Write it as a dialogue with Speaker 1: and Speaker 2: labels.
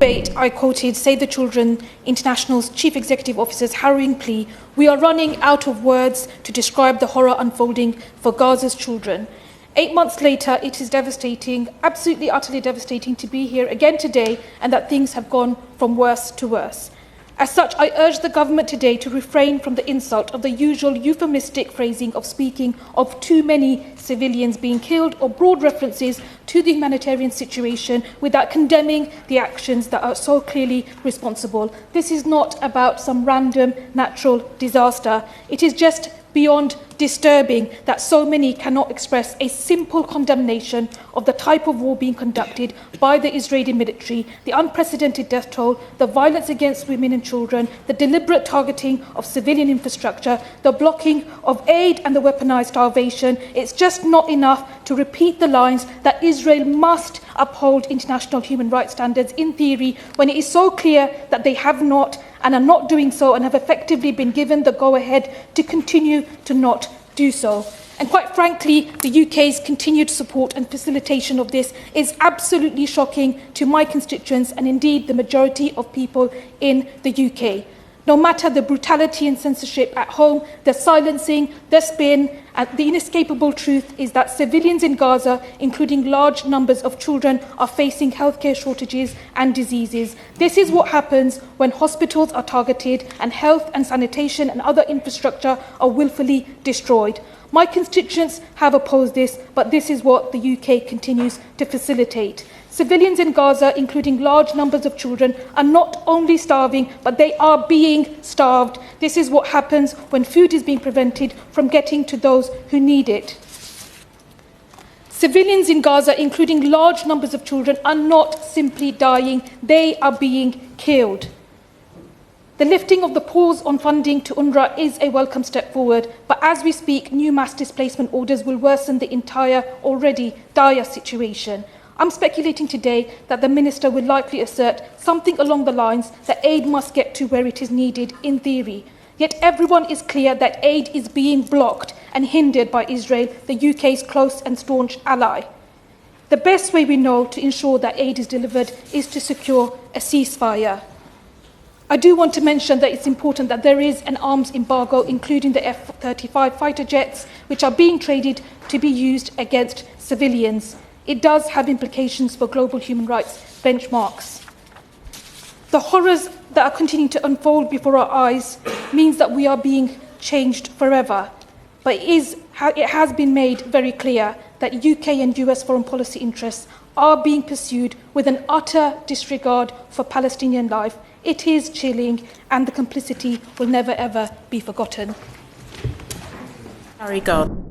Speaker 1: I quoted Save the Children International's Chief Executive Officer's harrowing plea, "We are running out of words to describe the horror unfolding for Gaza's children." 8 months later, it is devastating, absolutely utterly devastating, to be here again today and that things have gone from worse to worse. As such, I urge the government today to refrain from the insult of the usual euphemistic phrasing of speaking of too many civilians being killed or broad references to the humanitarian situation without condemning the actions that are so clearly responsible. This is not about some random natural disaster. It is just beyond disturbing that so many cannot express a simple condemnation of the type of war being conducted by the Israeli military, the unprecedented death toll, the violence against women and children, the deliberate targeting of civilian infrastructure, the blocking of aid and the weaponized starvation. It's just not enough to repeat the lines that Israel must uphold international human rights standards in theory when it is so clear that they have not and are not doing so and have effectively been given the go-ahead to continue to not do so. And quite frankly, the UK's continued support and facilitation of this is absolutely shocking to my constituents and indeed the majority of people in the UK. No matter the brutality and censorship at home, the silencing, the spin, and the inescapable truth is that civilians in Gaza, including large numbers of children, are facing healthcare shortages and diseases. This is what happens when hospitals are targeted and health and sanitation and other infrastructure are willfully destroyed. My constituents have opposed this, but this is what the UK continues to facilitate. Civilians in Gaza, including large numbers of children, are not only starving, but they are being starved. This is what happens when food is being prevented from getting to those who need it. Civilians in Gaza, including large numbers of children, are not simply dying, they are being killed. The lifting of the pause on funding to UNRWA is a welcome step forward, but as we speak, new mass displacement orders will worsen the entire already dire situation. I'm speculating today that the Minister will likely assert something along the lines that aid must get to where it is needed in theory. Yet everyone is clear that aid is being blocked and hindered by Israel, the UK's close and staunch ally. The best way we know to ensure that aid is delivered is to secure a ceasefire. I do want to mention that it's important that there is an arms embargo, including the F-35 fighter jets, which are being traded to be used against civilians. It does have implications for global human rights benchmarks. The horrors that are continuing to unfold before our eyes means that we are being changed forever. But it has been made very clear that UK and US foreign policy interests are being pursued with an utter disregard for Palestinian life. It is chilling, and the complicity will never ever be forgotten.
Speaker 2: Harry God.